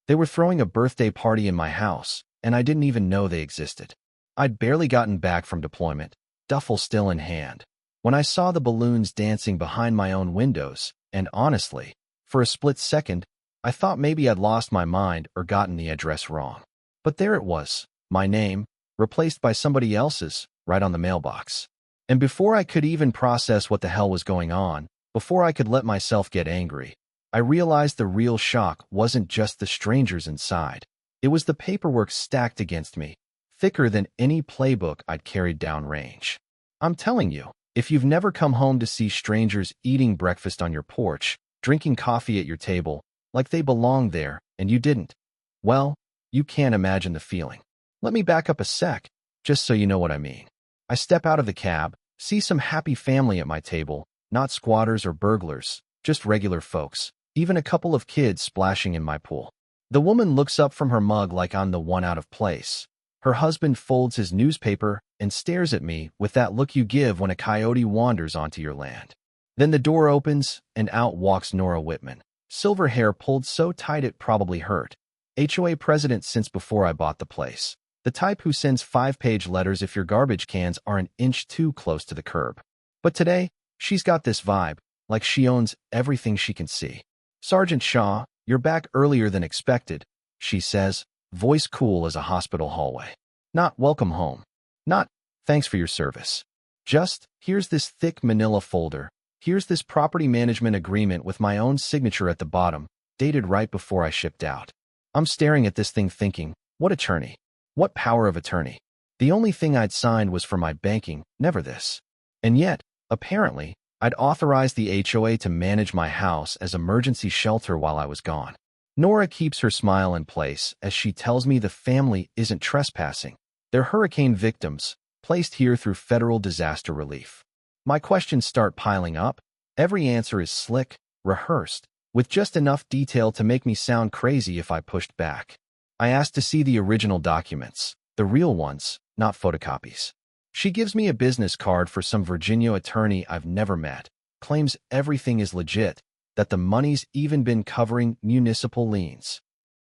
They were throwing a birthday party in my house, and I didn't even know they existed. I'd barely gotten back from deployment, duffel still in hand, when I saw the balloons dancing behind my own windows, and honestly, for a split second, I thought maybe I'd lost my mind or gotten the address wrong. But there it was, my name, replaced by somebody else's, right on the mailbox. And before I could even process what the hell was going on, before I could let myself get angry, I realized the real shock wasn't just the strangers inside. It was the paperwork stacked against me, thicker than any playbook I'd carried downrange. I'm telling you, if you've never come home to see strangers eating breakfast on your porch, drinking coffee at your table, like they belonged there, and you didn't, well, you can't imagine the feeling. Let me back up a sec, just so you know what I mean. I step out of the cab, see some happy family at my table, not squatters or burglars, just regular folks, even a couple of kids splashing in my pool. The woman looks up from her mug like I'm the one out of place. Her husband folds his newspaper and stares at me with that look you give when a coyote wanders onto your land. Then the door opens, and out walks Nora Whitman, silver hair pulled so tight it probably hurt. HOA president since before I bought the place. The type who sends 5-page letters if your garbage cans are an inch too close to the curb. But today, she's got this vibe, like she owns everything she can see. "Sergeant Shaw, you're back earlier than expected," she says, voice cool as a hospital hallway. Not "welcome home." Not "thanks for your service." Just, "here's this thick manila folder. Here's this property management agreement with my own signature at the bottom, dated right before I shipped out." I'm staring at this thing thinking, what attorney? What power of attorney? The only thing I'd signed was for my banking, never this. And yet, apparently, I'd authorized the HOA to manage my house as emergency shelter while I was gone. Nora keeps her smile in place as she tells me the family isn't trespassing. They're hurricane victims, placed here through federal disaster relief. My questions start piling up. Every answer is slick, rehearsed, with just enough detail to make me sound crazy if I pushed back. I asked to see the original documents, the real ones, not photocopies. She gives me a business card for some Virginia attorney I've never met, claims everything is legit, that the money's even been covering municipal liens.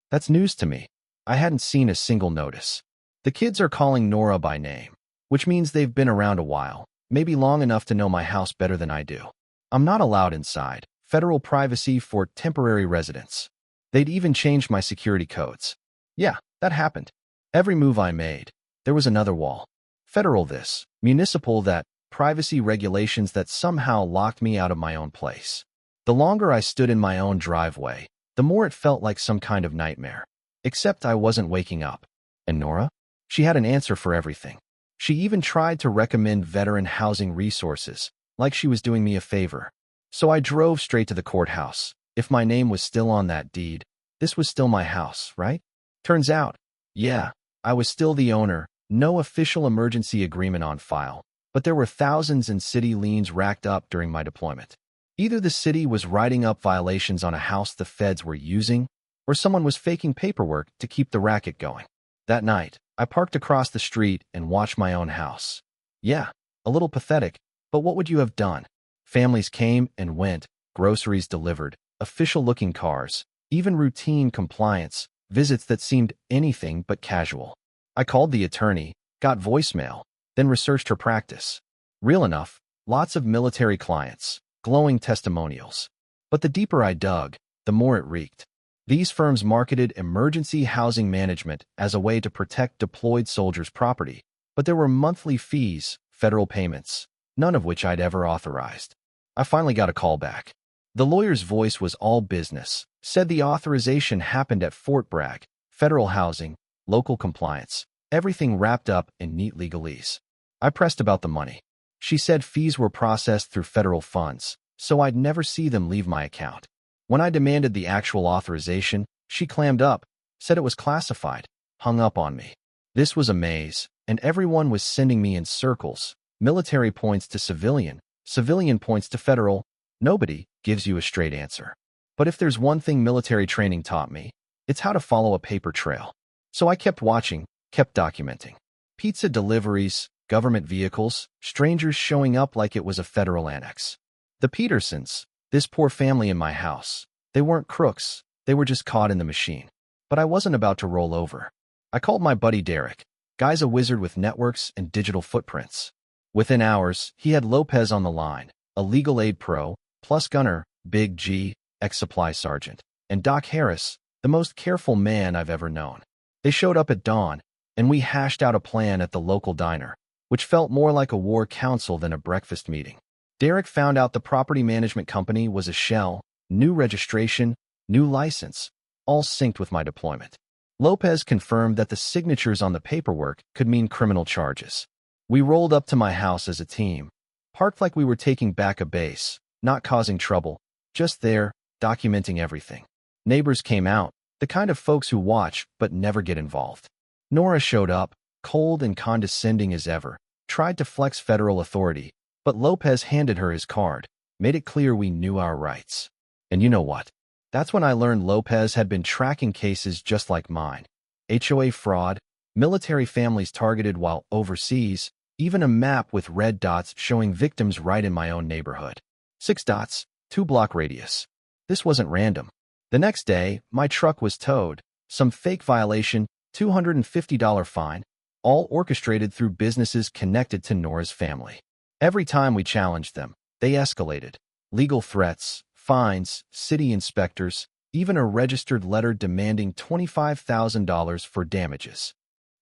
That's news to me. I hadn't seen a single notice. The kids are calling Nora by name, which means they've been around a while, maybe long enough to know my house better than I do. I'm not allowed inside. Federal privacy for temporary residents. They'd even changed my security codes. Yeah, that happened. Every move I made, there was another wall. Federal this, municipal that, privacy regulations that somehow locked me out of my own place. The longer I stood in my own driveway, the more it felt like some kind of nightmare. Except I wasn't waking up. And Nora? She had an answer for everything. She even tried to recommend veteran housing resources, like she was doing me a favor. So I drove straight to the courthouse. If my name was still on that deed, this was still my house, right? Turns out, yeah, I was still the owner, no official emergency agreement on file, but there were thousands in city liens racked up during my deployment. Either the city was writing up violations on a house the feds were using, or someone was faking paperwork to keep the racket going. That night, I parked across the street and watched my own house. Yeah, a little pathetic, but what would you have done? Families came and went, groceries delivered, official-looking cars, even routine compliance, visits that seemed anything but casual. I called the attorney, got voicemail, then researched her practice. Real enough, lots of military clients, glowing testimonials. But the deeper I dug, the more it reeked. These firms marketed emergency housing management as a way to protect deployed soldiers' property, but there were monthly fees, federal payments, none of which I'd ever authorized. I finally got a call back. The lawyer's voice was all business, said the authorization happened at Fort Bragg, federal housing, local compliance, everything wrapped up in neat legalese. I pressed about the money. She said fees were processed through federal funds, so I'd never see them leave my account. When I demanded the actual authorization, she clammed up, said it was classified, hung up on me. This was a maze, and everyone was sending me in circles. Military points to civilian, civilian points to federal. Nobody gives you a straight answer. But if there's one thing military training taught me, it's how to follow a paper trail. So I kept watching, kept documenting. Pizza deliveries, government vehicles, strangers showing up like it was a federal annex. The Petersons, this poor family in my house, they weren't crooks, they were just caught in the machine. But I wasn't about to roll over. I called my buddy Derek. Guy's a wizard with networks and digital footprints. Within hours, he had Lopez on the line, a legal aid pro, plus gunner, Big G, ex-supply sergeant, and Doc Harris, the most careful man I've ever known. They showed up at dawn, and we hashed out a plan at the local diner, which felt more like a war council than a breakfast meeting. Derek found out the property management company was a shell, new registration, new license, all synced with my deployment. Lopez confirmed that the signatures on the paperwork could mean criminal charges. We rolled up to my house as a team, parked like we were taking back a base, not causing trouble, just there, documenting everything. Neighbors came out, the kind of folks who watch but never get involved. Nora showed up, cold and condescending as ever, tried to flex federal authority, but Lopez handed her his card, made it clear we knew our rights. And you know what? That's when I learned Lopez had been tracking cases just like mine. HOA fraud, military families targeted while overseas, even a map with red dots showing victims right in my own neighborhood. 6 dots, 2-block radius. This wasn't random. The next day, my truck was towed, some fake violation, $250 fine, all orchestrated through businesses connected to Nora's family. Every time we challenged them, they escalated. Legal threats, fines, city inspectors, even a registered letter demanding $25,000 for damages.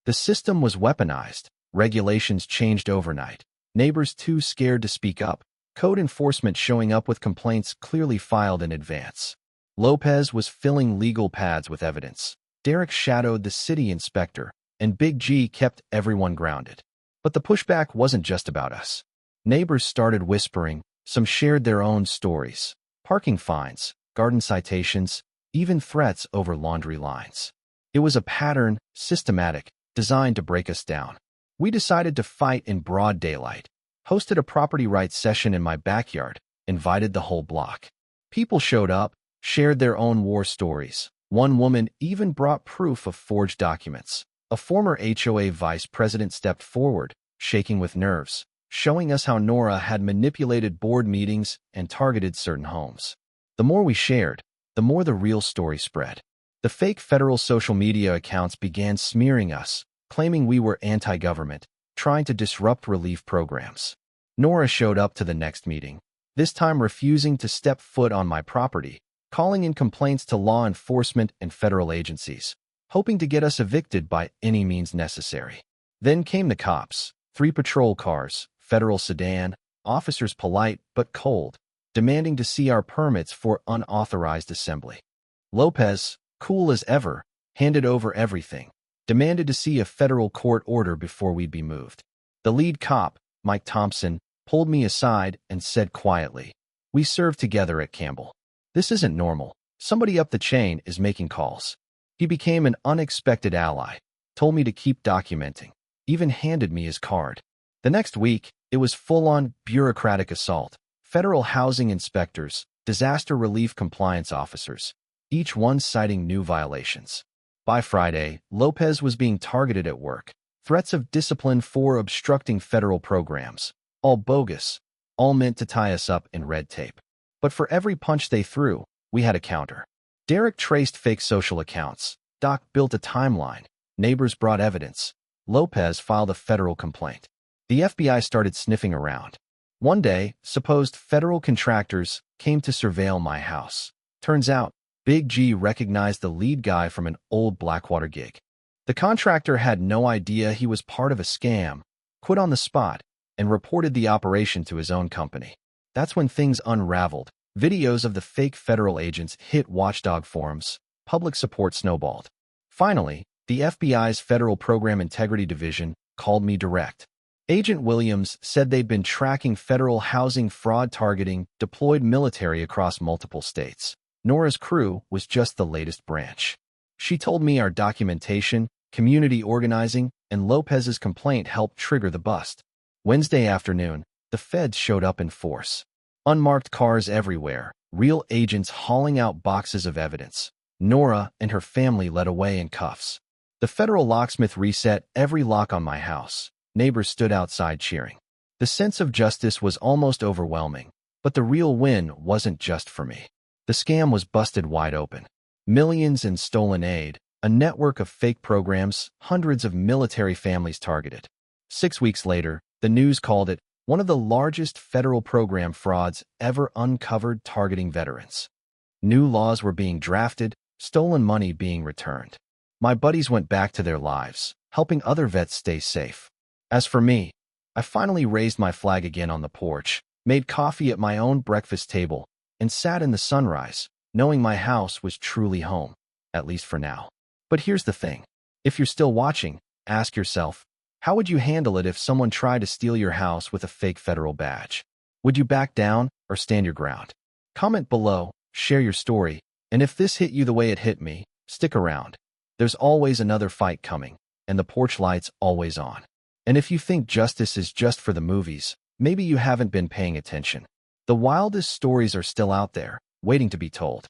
The system was weaponized, regulations changed overnight, neighbors too scared to speak up, code enforcement showing up with complaints clearly filed in advance. Lopez was filling legal pads with evidence. Derek shadowed the city inspector, and Big G kept everyone grounded. But the pushback wasn't just about us. Neighbors started whispering, some shared their own stories. Parking fines, garden citations, even threats over laundry lines. It was a pattern, systematic, designed to break us down. We decided to fight in broad daylight, hosted a property rights session in my backyard, invited the whole block. People showed up, shared their own war stories. One woman even brought proof of forged documents. A former HOA vice president stepped forward, shaking with nerves, showing us how Nora had manipulated board meetings and targeted certain homes. The more we shared, the more the real story spread. The fake federal social media accounts began smearing us, claiming we were anti-government, trying to disrupt relief programs. Nora showed up to the next meeting, this time refusing to step foot on my property, calling in complaints to law enforcement and federal agencies, hoping to get us evicted by any means necessary. Then came the cops, 3 patrol cars, federal sedan, officers polite but cold, demanding to see our permits for unauthorized assembly. Lopez, cool as ever, handed over everything, demanded to see a federal court order before we'd be moved. The lead cop, Mike Thompson, pulled me aside and said quietly, "We served together at Campbell. This isn't normal. Somebody up the chain is making calls." He became an unexpected ally, told me to keep documenting, even handed me his card. The next week, it was full-on bureaucratic assault. Federal housing inspectors, disaster relief compliance officers, each one citing new violations. By Friday, Lopez was being targeted at work. Threats of discipline for obstructing federal programs. All bogus, all meant to tie us up in red tape. But for every punch they threw, we had a counter. Derek traced fake social accounts. Doc built a timeline. Neighbors brought evidence. Lopez filed a federal complaint. The FBI started sniffing around. One day, supposed federal contractors came to surveil my house. Turns out, Big G recognized the lead guy from an old Blackwater gig. The contractor had no idea he was part of a scam, quit on the spot, and reported the operation to his own company. That's when things unraveled. Videos of the fake federal agents hit watchdog forums. Public support snowballed. Finally, the FBI's Federal Program Integrity Division called me direct. Agent Williams said they'd been tracking federal housing fraud targeting deployed military across multiple states. Nora's crew was just the latest branch. She told me our documentation, community organizing, and Lopez's complaint helped trigger the bust. Wednesday afternoon, the feds showed up in force. Unmarked cars everywhere, real agents hauling out boxes of evidence. Nora and her family led away in cuffs. The federal locksmith reset every lock on my house. Neighbors stood outside cheering. The sense of justice was almost overwhelming, but the real win wasn't just for me. The scam was busted wide open. Millions in stolen aid, A network of fake programs, hundreds of military families targeted. 6 weeks later, the news called it one of the largest federal program frauds ever uncovered targeting veterans. New laws were being drafted, stolen money being returned. My buddies went back to their lives, helping other vets stay safe. As for me, I finally raised my flag again on the porch, made coffee at my own breakfast table, and sat in the sunrise, knowing my house was truly home, at least for now. But here's the thing. If you're still watching, ask yourself, how would you handle it if someone tried to steal your house with a fake federal badge? Would you back down or stand your ground? Comment below, share your story, and if this hit you the way it hit me, stick around. There's always another fight coming, and the porch light's always on. And if you think justice is just for the movies, maybe you haven't been paying attention. The wildest stories are still out there, waiting to be told.